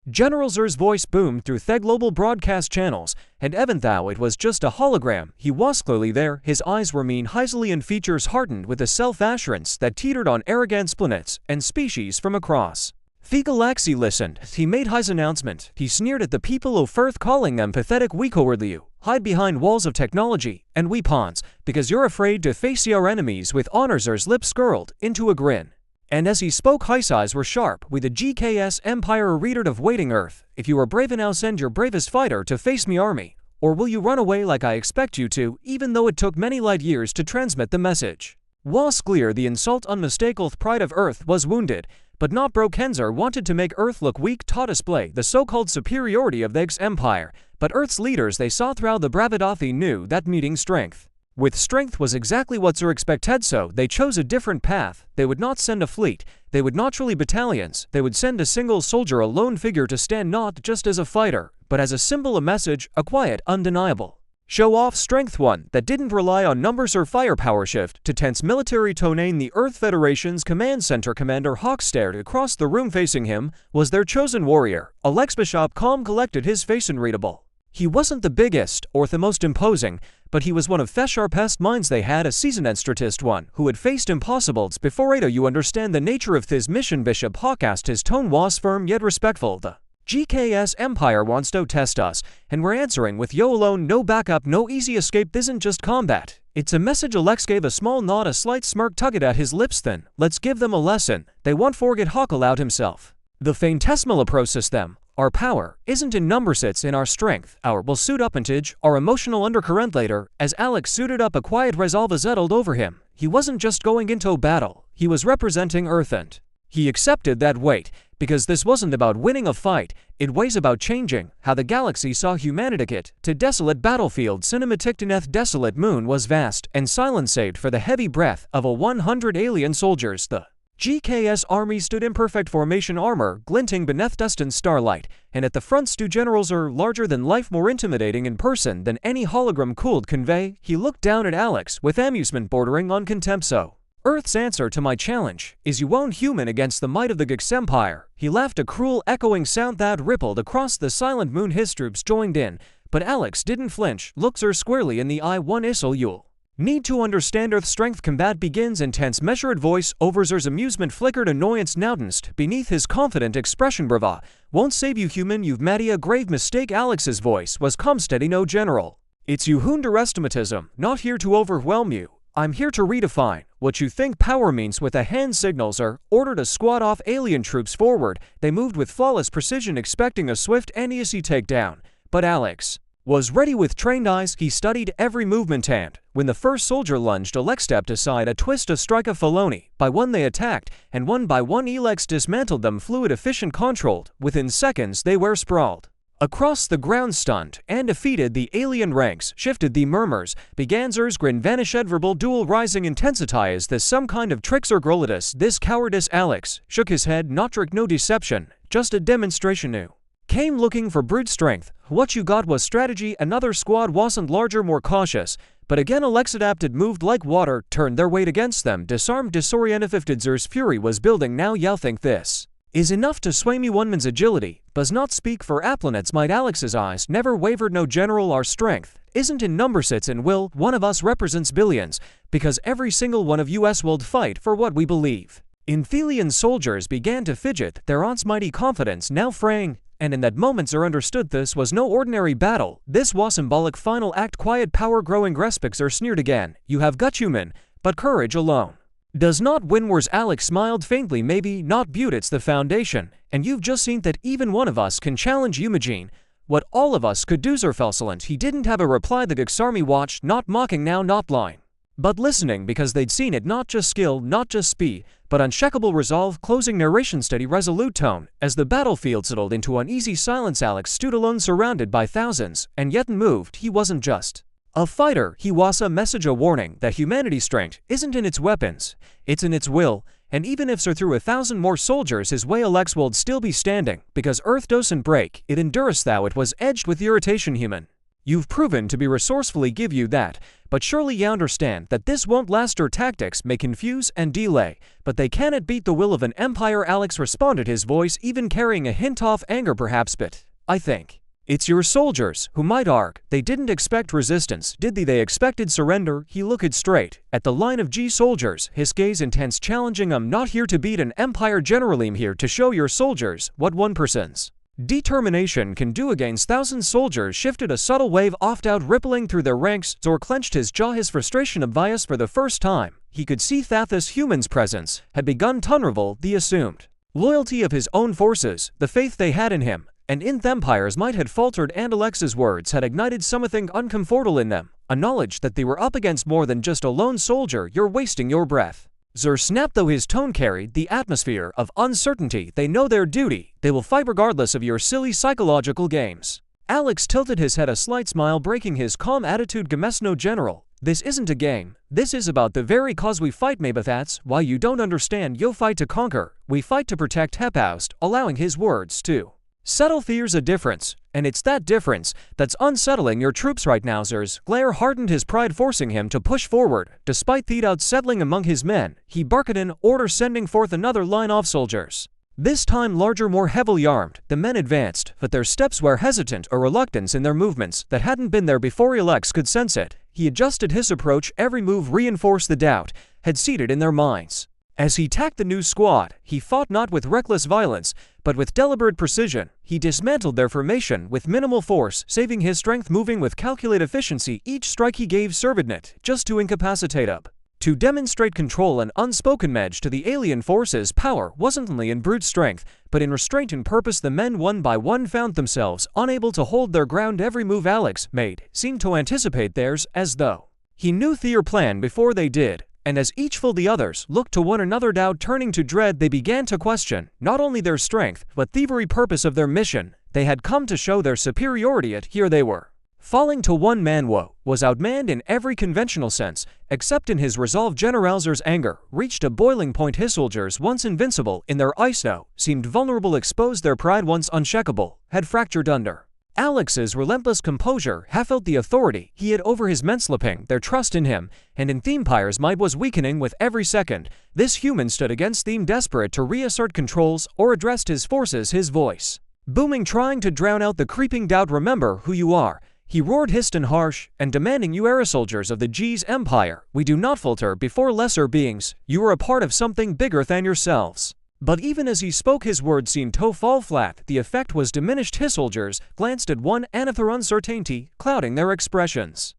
General Zer's voice boomed through the global broadcast channels, and even though it was just a hologram, he was clearly there. His eyes were mean Heisely and features hardened with a self-assurance that teetered on arrogant planets and species from across the galaxy listened. He made his announcement. He sneered at the people of Earth, calling them pathetic. We cowardly you hide behind walls of technology and weapons because you're afraid to face your enemies with honor. Zer's lips curled into a grin. And as he spoke, his eyes were sharp with a GKS Empire reader of waiting Earth. If you are brave enough, send your bravest fighter to face me army. Or will you run away like I expect you to, even though it took many light years to transmit the message? Was clear the insult unmistakable pride of Earth was wounded, but not broke. Kenzer wanted to make Earth look weak to display the so-called superiority of the Empire, but Earth's leaders they saw through the Bravadothi knew that meeting strength with strength was exactly what Zer expected, so they chose a different path. They would not send a fleet, they would not rally battalions, they would send a single soldier, a lone figure to stand not just as a fighter, but as a symbol, a message, a quiet, undeniable show-off strength, one that didn't rely on numbers or firepower. Shift to tense military tone. The Earth Federation's command center commander Hawk stared across the room. Facing him was their chosen warrior. Alex Bishop calm collected, his face unreadable. He wasn't the biggest or the most imposing, but he was one of the sharpest minds they had, a seasoned strategist, one who had faced impossibles before. Do you understand the nature of this mission? Bishop Hawk asked. His tone was firm yet respectful. The GKS Empire wants to test us, and we're answering with yo alone, no backup, no easy escape. This isn't just combat, it's a message. Alex gave a small nod, a slight smirk tugged at his lips. Then let's give them a lesson. They won't forget. Hawk allowed himself the faintesimal process them. Our power isn't in numbers, it's in our strength. Our will suit up intage, our emotional undercurrent. Later, as Alex suited up, a quiet resolve settled over him. He wasn't just going into battle, he was representing Earth, and he accepted that weight, because this wasn't about winning a fight, it was about changing how the galaxy saw humanity. It to desolate battlefield cinematic. Deneth desolate moon was vast and silent save for the heavy breath of 100 alien soldiers. The GKS army stood in perfect formation, armor glinting beneath dustin starlight, and at the front stood generals are larger than life, more intimidating in person than any hologram could convey. He looked down at Alex with amusement bordering on contempt. So, Earth's answer to my challenge is you won't human against the might of the Gex Empire. He laughed, a cruel echoing sound that rippled across the silent moon. His troops joined in, but Alex didn't flinch, looked her squarely in the eye. One isl you'll need to understand Earth's strength. Combat begins. Intense measured voice over. Zer's amusement flickered annoyance noticed beneath his confident expression. Brava won't save you human, you've made a grave mistake. Alex's voice was calm steady. No general, it's you who underestimatism, not here to overwhelm you. I'm here to redefine what you think power means. With a hand signals are ordered a squad of alien troops forward. They moved with flawless precision, expecting a swift and easy takedown, but Alex was ready with trained eyes. He studied every movement, and when the first soldier lunged, Alex stepped aside, a twist, a strike of felony. By one they attacked, and one by one Alex dismantled them. Fluid, efficient, controlled. Within seconds they were sprawled across the ground, stunned and defeated. The alien ranks shifted. The murmurs began. Zer's grin vanished, verbal duel rising intensity. Is this some kind of tricks or grolitus, this cowardice? Alex shook his head. Not trick, no deception, just a demonstration. New came looking for brute strength. What you got was strategy. Another squad wasn't larger, more cautious, but again Alex adapted, moved like water, turned their weight against them, disarmed, disoriented. Zer's fury was building now. Y'all think this is enough to sway me? One man's agility does not speak for planets might. Alex's eyes never wavered. No general, our strength isn't in numbers, it's in will. One of us represents billions, because every single one of us will fight for what we believe. Inthelian soldiers began to fidget, their aunt's mighty confidence now fraying. And in that moment Zer understood this was no ordinary battle. This was symbolic final act. Quiet power growing. Respect. Zer sneered again. You have got human, but courage alone does not win wars. Alex smiled faintly. Maybe not beauty, it's the foundation. And you've just seen that even one of us can challenge Imagine what all of us could do. Zer fell silent. He didn't have a reply. The Gex army watched, not mocking now, not lying, but listening, because they'd seen it. Not just skill, not just speed, but unshakable resolve. Closing narration, steady, resolute tone. As the battlefield settled into uneasy silence, Alex stood alone, surrounded by thousands, and yet unmoved. He wasn't just a fighter, he was a message, a warning that humanity's strength isn't in its weapons, it's in its will. And even if Sir threw 1,000 more soldiers his way, Alex would still be standing, because Earth doesn't break, it endures. Thou it was edged with irritation. Human, You've proven to be resourcefully give you that, but surely you understand that this won't last. Your tactics may confuse and delay, but they cannot beat the will of an empire. Alex responded, his voice even carrying a hint of anger perhaps, but I think it's your soldiers who might argue they didn't expect resistance, did they? They expected surrender. He looked straight at the line of G soldiers, his gaze intense, challenging. I'm not here to beat an empire general, I'm here to show your soldiers what one person's determination can do against thousands. Soldiers shifted, a subtle wave oft out rippling through their ranks. Zor clenched his jaw, his frustration obvious for the first time. He could see that this human's presence had begun to unravel the assumed loyalty of his own forces, the faith they had in him and in the empire's might had faltered, and Alex's words had ignited something uncomfortable in them, a knowledge that they were up against more than just a lone soldier. You're wasting your breath. Zur snapped, though his tone carried the atmosphere of uncertainty. They know their duty. They will fight regardless of your silly psychological games. Alex tilted his head, a slight smile breaking his calm attitude. Gemesno General, this isn't a game. This is about the very cause we fight. Maybe that's why you don't understand. You fight to conquer. We fight to protect. Hepaust, allowing his words to settle. Fear's a difference, and it's that difference that's unsettling your troops right now. Zur's glare hardened, his pride forcing him to push forward. Despite the doubt settling among his men, he barked in order, sending forth another line of soldiers. This time larger, more heavily armed. The men advanced, but their steps were hesitant, or reluctance in their movements that hadn't been there before. Alex could sense it. He adjusted his approach. Every move reinforced the doubt had seated in their minds. As he tacked the new squad, he fought not with reckless violence, but with deliberate precision. He dismantled their formation with minimal force, saving his strength, moving with calculated efficiency. Each strike he gave served not just to incapacitate up, to demonstrate control and unspoken edge to the alien forces. Power wasn't only in brute strength, but in restraint and purpose. The men one by one found themselves unable to hold their ground. Every move Alex made seemed to anticipate theirs, as though he knew their plan before they did. And as each fell, the others looked to one another, doubt turning to dread. They began to question not only their strength, but the very purpose of their mission. They had come to show their superiority, yet here they were falling to one man. Woe was outmanned in every conventional sense, except in his resolve. General's anger reached a boiling point. His soldiers, once invincible in their ice now, seemed vulnerable, exposed. Their pride, once unshakable, had fractured under Alex's relentless composure. Half felt the authority he had over his men, slipping their trust in him, and in Themepire's might was weakening with every second. This human stood against Theme, desperate to reassert controls or addressed his forces, his voice booming, trying to drown out the creeping doubt. Remember who you are, he roared, hissed and harsh, and demanding. You are soldiers of the G's empire. We do not falter before lesser beings. You are a part of something bigger than yourselves. But even as he spoke, his words seemed to fall flat. The effect was diminished. His soldiers glanced at one another, uncertainty clouding their expressions.